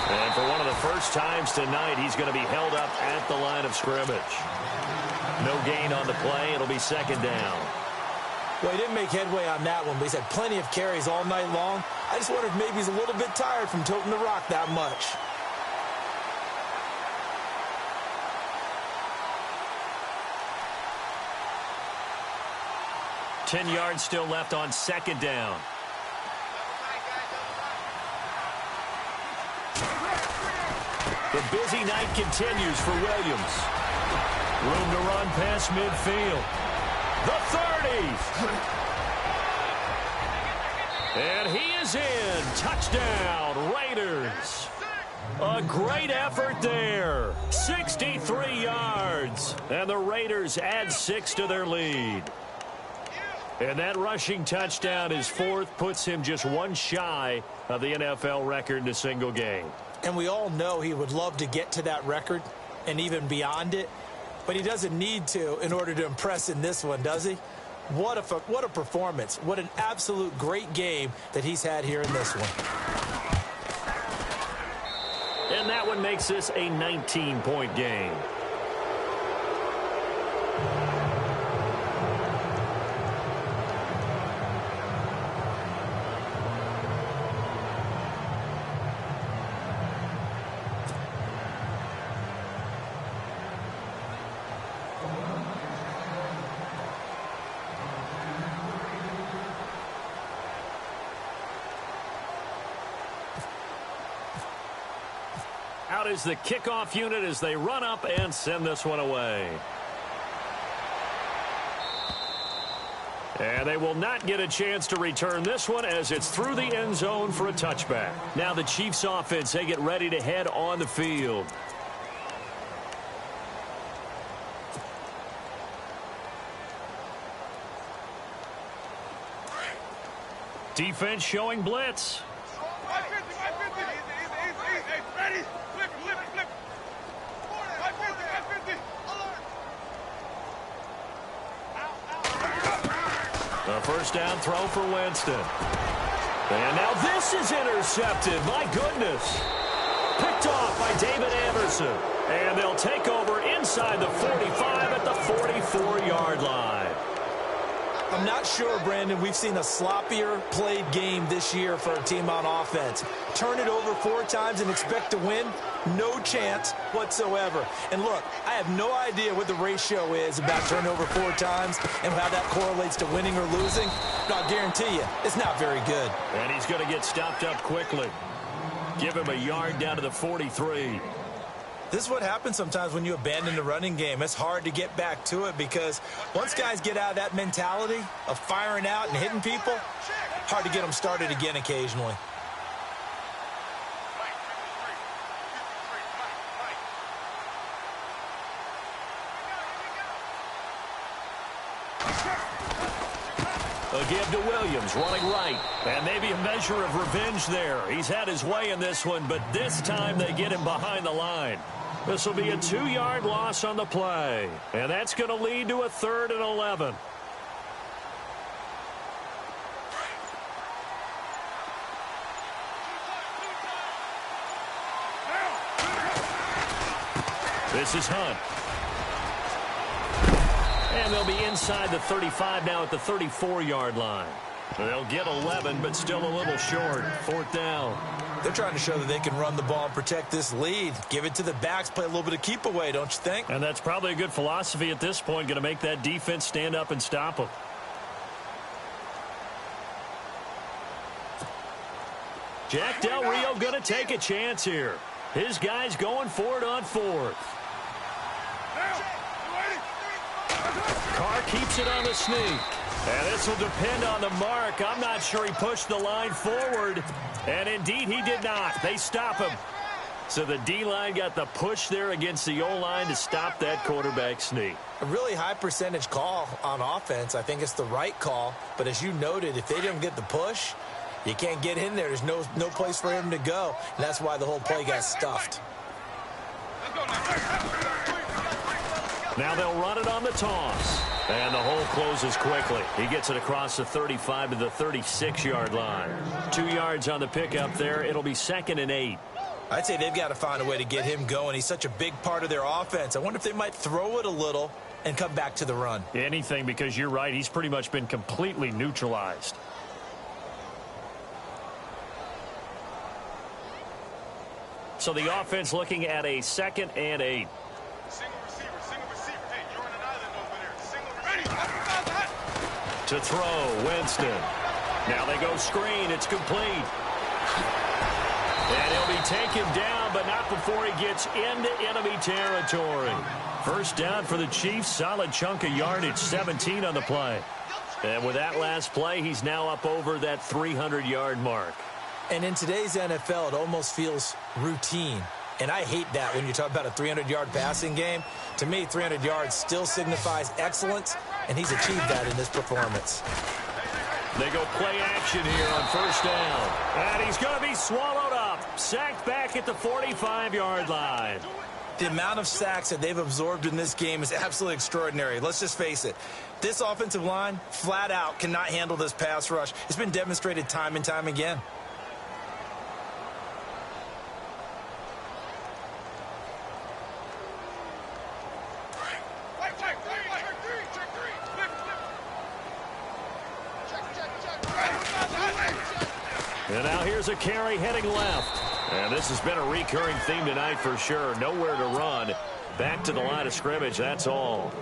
And for one of the first times tonight, he's going to be held up at the line of scrimmage. No gain on the play. It'll be 2nd down. Well, he didn't make headway on that one, but he's had plenty of carries all night long. I just wonder if maybe he's a little bit tired from toting the rock that much. $10 yards still left on 2nd down. The busy night continues for Williams. Room to run past midfield. The 30. And he is in. Touchdown, Raiders. A great effort there. 63 yards. And the Raiders add 6 to their lead. And that rushing touchdown is 4th, puts him just 1 shy of the NFL record in a single game. And we all know he would love to get to that record and even beyond it. But he doesn't need to in order to impress in this one, does he? What a performance. What an absolute great game that he's had here in this one. And that one makes this a 19-point game. Out is the kickoff unit as they run up and send this one away. And they will not get a chance to return this one as it's through the end zone for a touchback. Now the Chiefs offense, they get ready to head on the field. Defense showing blitz. A first down throw for Winston. And now this is intercepted. My goodness. Picked off by David Anderson. And they'll take over inside the 45 at the 44-yard line. I'm not sure, Brandon, we've seen a sloppier played game this year for a team on offense. Turn it over 4 times and expect to win? No chance whatsoever. And look, I have no idea what the ratio is about turnover 4 times and how that correlates to winning or losing. But I'll guarantee you, it's not very good. And he's going to get stopped up quickly. Give him a yard down to the 43. This is what happens sometimes when you abandon the running game. It's hard to get back to it because once guys get out of that mentality of firing out and hitting people, hard to get them started again occasionally. A give to Williams, running right. And maybe a measure of revenge there. He's had his way in this one, but this time they get him behind the line. This will be a 2-yard loss on the play. And that's going to lead to a 3rd and 11. This is Hunt. And they'll be inside the 35 now at the 34-yard line. They'll get 11, but still a little short. 4th down. They're trying to show that they can run the ball and protect this lead. Give it to the backs, play a little bit of keep away, don't you think? And that's probably a good philosophy at this point, going to make that defense stand up and stop them. Jack Del Rio going to take a chance here. His guys going for it on 4th. Carr keeps it on the sneak. And this will depend on the mark. I'm not sure he pushed the line forward. And indeed, he did not. They stop him. So the D-line got the push there against the O-line to stop that quarterback sneak. A really high percentage call on offense. I think it's the right call. But as you noted, if they didn't get the push, you can't get in there. There's no place for him to go. And that's why the whole play got stuffed. Now they'll run it on the toss. And the hole closes quickly. He gets it across the 35 to the 36-yard line. 2 yards on the pickup there. It'll be 2nd and 8. I'd say they've got to find a way to get him going. He's such a big part of their offense. I wonder if they might throw it a little and come back to the run. Anything, because you're right. He's pretty much been completely neutralized. So the offense looking at a 2nd and 8. To throw, Winston. Now they go screen. It's complete. And he'll be taken down, but not before he gets into enemy territory. First down for the Chiefs. Solid chunk of yardage, 17 on the play. And with that last play, he's now up over that 300-yard mark. And in today's NFL, it almost feels routine. And I hate that when you talk about a 300-yard passing game. To me, 300 yards still signifies excellence, and he's achieved that in this performance. They go play action here on first down. And he's going to be swallowed up. Sacked back at the 45-yard line. The amount of sacks that they've absorbed in this game is absolutely extraordinary. Let's just face it. This offensive line, flat out, cannot handle this pass rush. It's been demonstrated time and time again. And now here's a carry heading left. And this has been a recurring theme tonight for sure. Nowhere to run. Back to the line of scrimmage, that's all.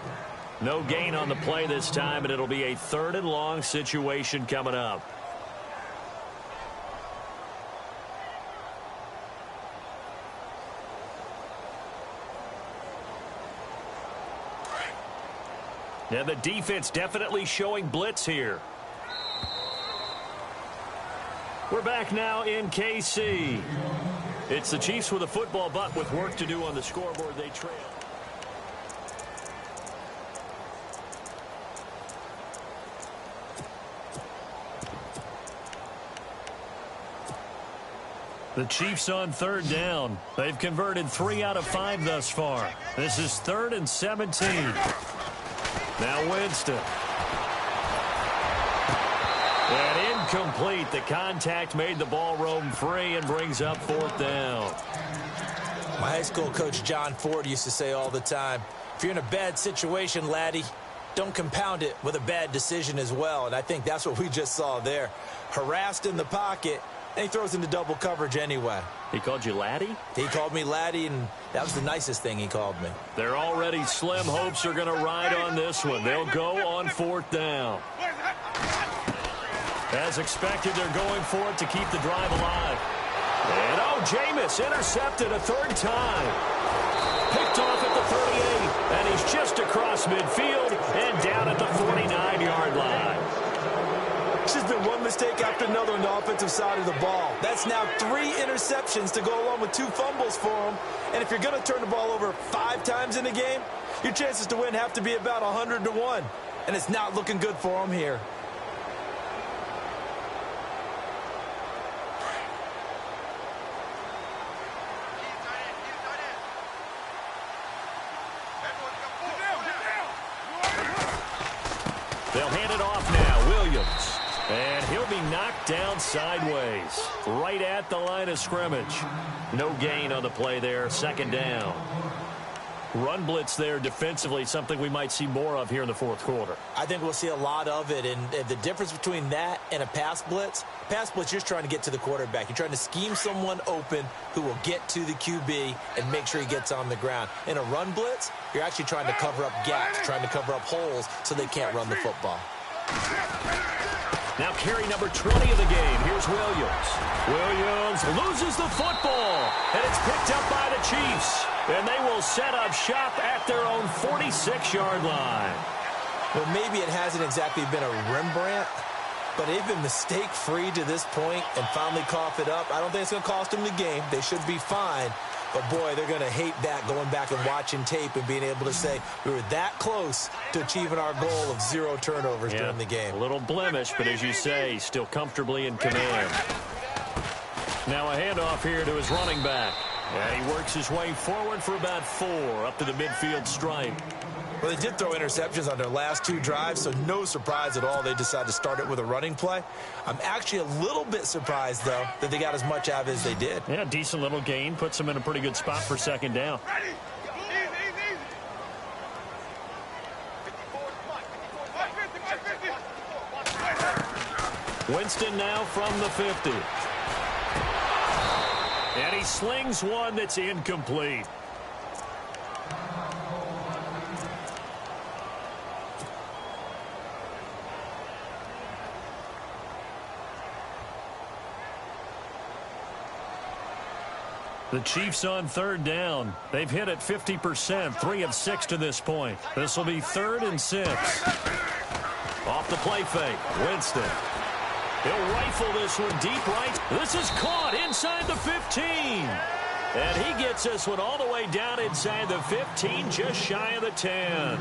No gain on the play this time, and it'll be a 3rd and long situation coming up. And the defense definitely showing blitz here. We're back now in KC. It's the Chiefs with a football, but with work to do on the scoreboard, they trail. The Chiefs on 3rd down. They've converted 3 out of 5 thus far. This is 3rd and 17. Now Winston. And incomplete. The contact made the ball roam free and brings up 4th down. My high school coach John Ford used to say all the time, if you're in a bad situation, laddie, don't compound it with a bad decision as well. And I think that's what we just saw there. Harassed in the pocket, and he throws into double coverage anyway. He called you laddie? He called me laddie, and that was the nicest thing he called me. Their already slim hopes are going to ride on this one. They'll go on 4th down. As expected, they're going for it to keep the drive alive. And, Jameis intercepted a 3rd time. Picked off at the 38, and he's just across midfield and down at the 49-yard line. It's just been one mistake after another on the offensive side of the ball. That's now 3 interceptions to go along with 2 fumbles for him. And if you're going to turn the ball over 5 times in a game, your chances to win have to be about 100 to 1. And it's not looking good for him here. They'll hand it off now. Williams. And he'll be knocked down sideways, right at the line of scrimmage. No gain on the play there, 2nd down. Run blitz there defensively, something we might see more of here in the 4th quarter. I think we'll see a lot of it, and the difference between that and a pass blitz, you're just trying to get to the quarterback. You're trying to scheme someone open who will get to the QB and make sure he gets on the ground. In a run blitz, you're actually trying to cover up gaps, trying to cover up holes so they can't run the football. Now carry number 20 of the game. Here's Williams. Williams loses the football, and it's picked up by the Chiefs. And they will set up shop at their own 46-yard line. Well, maybe it hasn't exactly been a Rembrandt, but they've been mistake-free to this point and finally cough it up. I don't think it's going to cost them the game. They should be fine. But, boy, they're going to hate that, going back and watching tape and being able to say we were that close to achieving our goal of 0 turnovers during the game. A little blemish, but as you say, still comfortably in command. Now a handoff here to his running back. And he works his way forward for about 4 up to the midfield stripe. Well, they did throw interceptions on their last 2 drives, so no surprise at all they decided to start it with a running play. I'm actually a little bit surprised, though, that they got as much out of it as they did. Yeah, decent little gain. Puts them in a pretty good spot for 2nd down. Winston now from the 50. And he slings one that's incomplete. The Chiefs on 3rd down. They've hit it 50%, 3 of 6 to this point. This will be 3rd and 6. Off the play fake, Winston. He'll rifle this one deep right. This is caught inside the 15. And he gets this one all the way down inside the 15, just shy of the 10.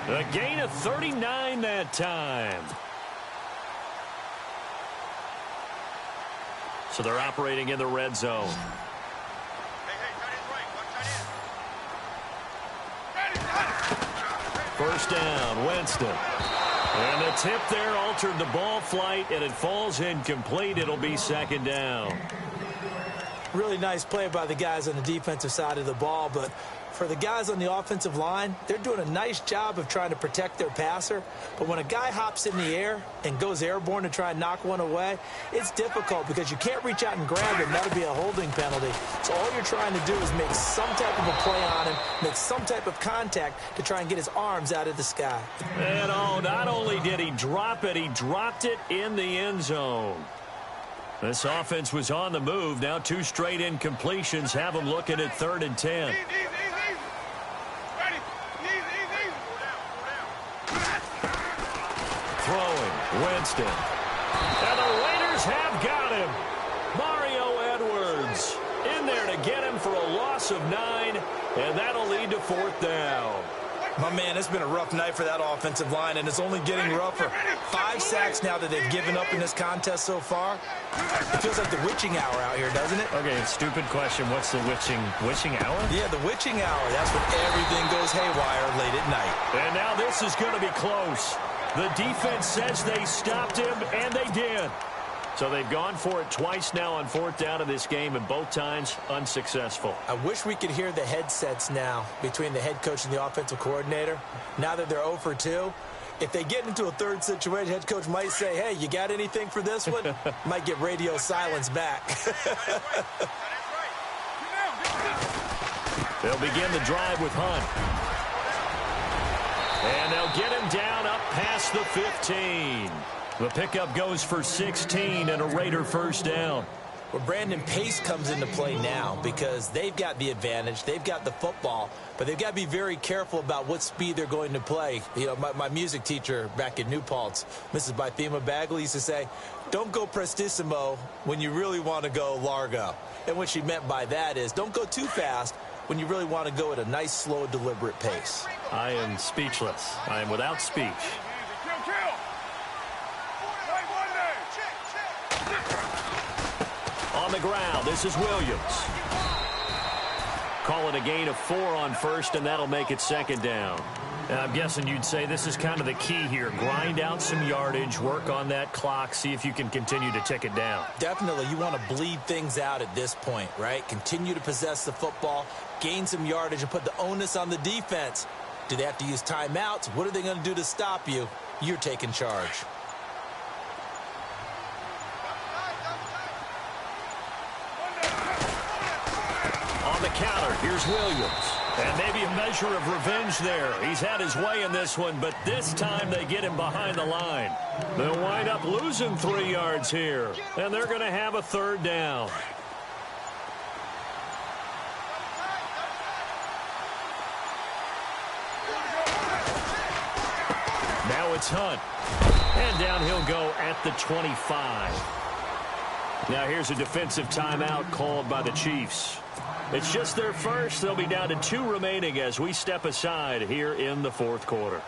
A gain of 39 that time. So they're operating in the red zone. First down, Winston. And the tip there altered the ball flight, and it falls incomplete. It'll be 2nd down. Really nice play by the guys on the defensive side of the ball, but for the guys on the offensive line, they're doing a nice job of trying to protect their passer. But when a guy hops in the air and goes airborne to try and knock one away, it's difficult because you can't reach out and grab him. That'll be a holding penalty. So all you're trying to do is make some type of a play on him, make some type of contact to try and get his arms out of the sky. And not only did he drop it, he dropped it in the end zone. This offense was on the move. Now 2 straight incompletions have them looking at 3rd and 10. Throwing, Winston. And the Raiders have got him. Mario Edwards in there to get him for a loss of 9, and that'll lead to 4th down. My man, it's been a rough night for that offensive line, and it's only getting rougher. 5 sacks now that they've given up in this contest so far. It feels like the witching hour out here, doesn't it? Okay, stupid question. What's the witching hour? Yeah, the witching hour. That's when everything goes haywire late at night. And now this is going to be close. The defense says they stopped him, and they did. So they've gone for it twice now on 4th down in this game, and both times unsuccessful. I wish we could hear the headsets now between the head coach and the offensive coordinator. Now that they're 0 for 2, if they get into a 3rd situation, head coach might say, hey, you got anything for this one? Might get radio silence back. They'll begin the drive with Hunt. And they'll get him down up past the 15. The pickup goes for 16 and a Raider 1st down. Well, Brandon, pace comes into play now because they've got the advantage. They've got the football, but they've got to be very careful about what speed they're going to play. You know, my music teacher back in New Paltz, Mrs. Bythema Bagley, used to say, don't go prestissimo when you really want to go largo. And what she meant by that is don't go too fast when you really want to go at a nice, slow, deliberate pace. I am speechless. I am without speech. On the ground, this is Williams. Call it a gain of 4 on 1st, and that'll make it 2nd down. And I'm guessing you'd say this is kind of the key here. Grind out some yardage, work on that clock, see if you can continue to tick it down. Definitely. You want to bleed things out at this point, right? Continue to possess the football, gain some yardage, and put the onus on the defense. Do they have to use timeouts? What are they going to do to stop you? You're taking charge. On the counter, here's Williams. And maybe a measure of revenge there. He's had his way in this one, but this time they get him behind the line. They'll wind up losing 3 yards here, and they're going to have a 3rd down. Now it's Hunt. And down he'll go at the 25. Now here's a defensive timeout called by the Chiefs. It's just their first. They'll be down to 2 remaining as we step aside here in the 4th quarter.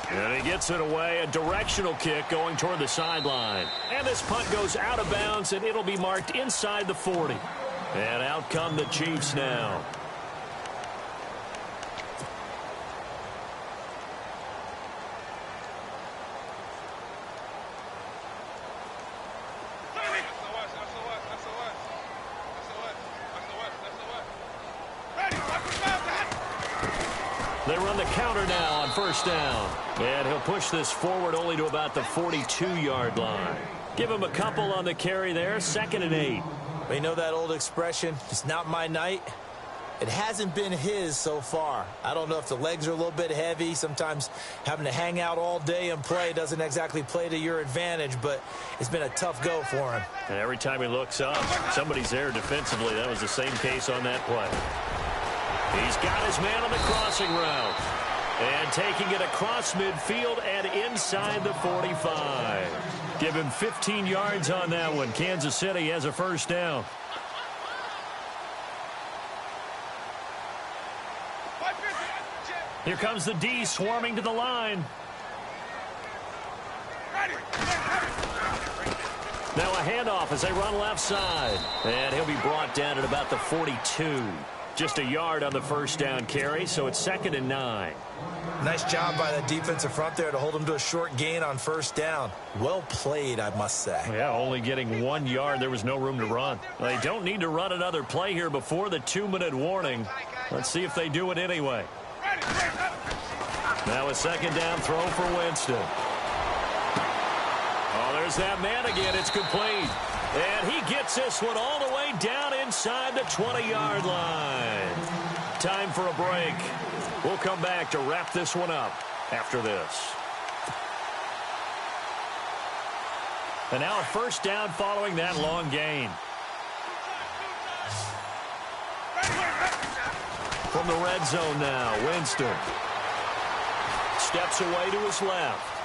And he gets it away. A directional kick going toward the sideline. And this punt goes out of bounds, and it'll be marked inside the 40. And out come the Chiefs now. They run the counter now on 1st down. And he'll push this forward only to about the 42-yard line. Give him a couple on the carry there. 2nd and 8. Well, you know that old expression, it's not my night. It hasn't been his so far. I don't know if the legs are a little bit heavy. Sometimes having to hang out all day and play doesn't exactly play to your advantage, but it's been a tough go for him. And every time he looks up, somebody's there defensively. That was the same case on that play. He's got his man on the crossing route. And taking it across midfield and inside the 45. Give him 15 yards on that one. Kansas City has a 1st down. Here comes the D swarming to the line. Now a handoff as they run left side. And he'll be brought down at about the 42. Just a yard on the first down carry, so it's 2nd and 9. Nice job by the defensive front there to hold them to a short gain on first down. Well played, I must say. Yeah, only getting 1 yard. There was no room to run. They don't need to run another play here before the 2-minute warning. Let's see if they do it anyway. Now a 2nd down throw for Winston. Oh, there's that man again. It's complete. And he gets this one all the way down inside the 20-yard line. Time for a break. We'll come back to wrap this one up after this. And now a first down following that long gain. From the red zone now, Winston steps away to his left.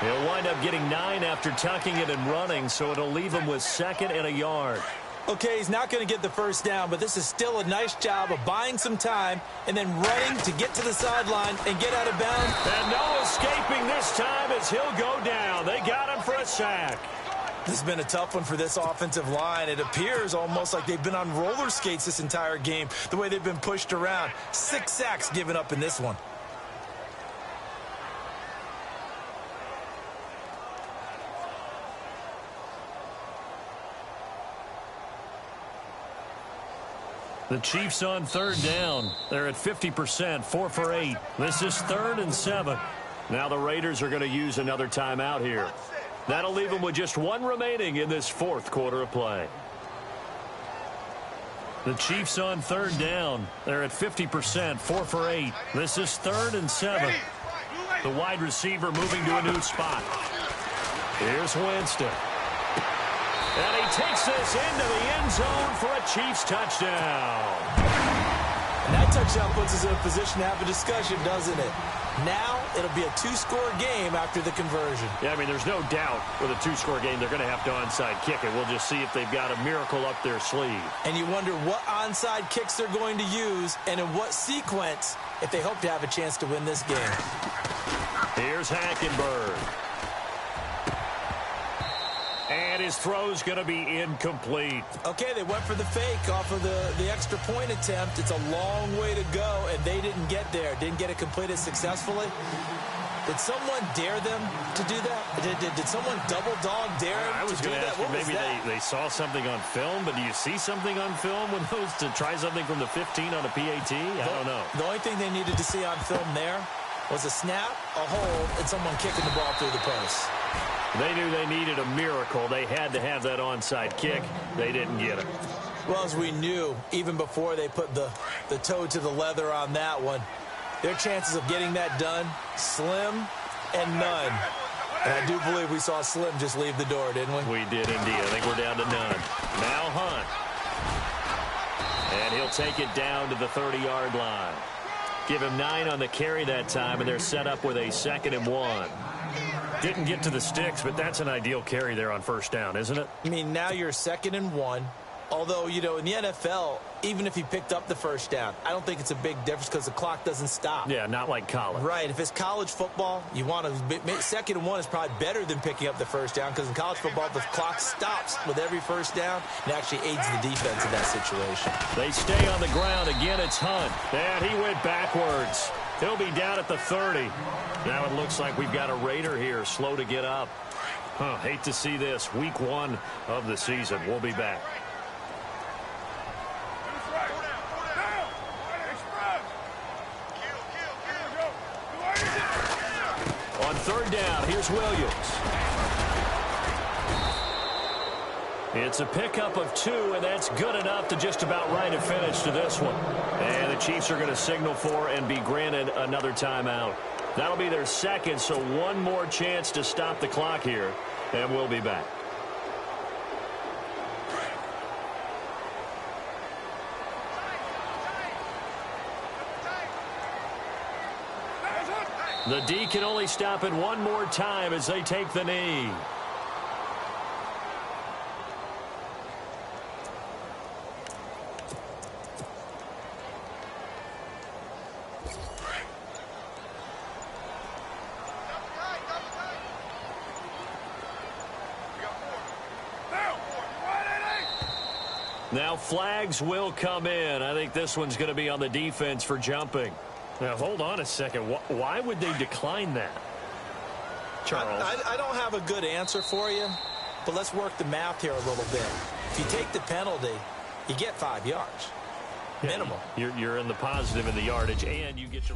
He'll wind up getting 9 after tucking it and running, so it'll leave him with 2nd and a yard. Okay, he's not going to get the first down, but this is still a nice job of buying some time and then running to get to the sideline and get out of bounds. And no escaping this time as he'll go down. They got him for a sack. This has been a tough one for this offensive line. It appears almost like they've been on roller skates this entire game, the way they've been pushed around. 6 sacks given up in this one. The Chiefs on 3rd down. They're at 50%, 4 for 8. This is 3rd and 7. Now the Raiders are going to use another timeout here. That'll leave them with just 1 remaining in this 4th quarter of play. The Chiefs on 3rd down. They're at 50%, 4 for 8. This is 3rd and 7. The wide receiver moving to a new spot. Here's Winston. And he takes this into the end zone for a Chiefs touchdown. And that touchdown puts us in a position to have a discussion, doesn't it? Now it'll be a 2-score game after the conversion. Yeah, I mean, there's no doubt with a 2-score game they're going to have to onside kick it. We'll just see if they've got a miracle up their sleeve. And you wonder what onside kicks they're going to use and in what sequence if they hope to have a chance to win this game. Here's Hackenberg. And his throw's going to be incomplete. Okay, they went for the fake off of the extra point attempt. It's a long way to go, and they didn't get there. Didn't get it completed successfully. Did someone dare them to do that? Did someone double dog dare them I was going to ask you, maybe they saw something on film, but do you see something on film when those to try something from the 15 on a PAT? I don't know. The only thing they needed to see on film there was a snap, a hold, and someone kicking the ball through the post. They knew they needed a miracle. They had to have that onside kick. They didn't get it. Well, as we knew, even before they put the toe to the leather on that one, their chances of getting that done, slim and none. And I do believe we saw Slim just leave the door, didn't we? We did indeed. I think we're down to none. Now Hunt. And he'll take it down to the 30-yard line. Give him 9 on the carry that time, and they're set up with a 2nd and 1. Didn't get to the sticks, but that's an ideal carry there on first down, isn't it? I mean, now you're 2nd and 1. Although, you know, in the NFL, even if he picked up the first down, I don't think it's a big difference because the clock doesn't stop. Yeah, not like college. Right. If it's college football, you want to 2nd and 1 is probably better than picking up the first down because in college football, the clock stops with every first down and actually aids the defense in that situation. They stay on the ground. Again, it's Hunt. And he went backwards. He'll be down at the 30. Now it looks like we've got a Raider here, slow to get up. Hate to see this. Week 1 of the season. We'll be back. On 3rd down, here's Williams. It's a pickup of 2, and that's good enough to just about write a finish to this one. And the Chiefs are going to signal for and be granted another timeout. That'll be their 2nd, so 1 more chance to stop the clock here, and we'll be back. The D can only stop it 1 more time as they take the knee. Now flags will come in. I think this one's going to be on the defense for jumping. Now, hold on a second. Why would they decline that? Charles? I don't have a good answer for you, but let's work the math here a little bit. If you take the penalty, you get 5 yards. Minimum. You're in the positive in the yardage, and you get to...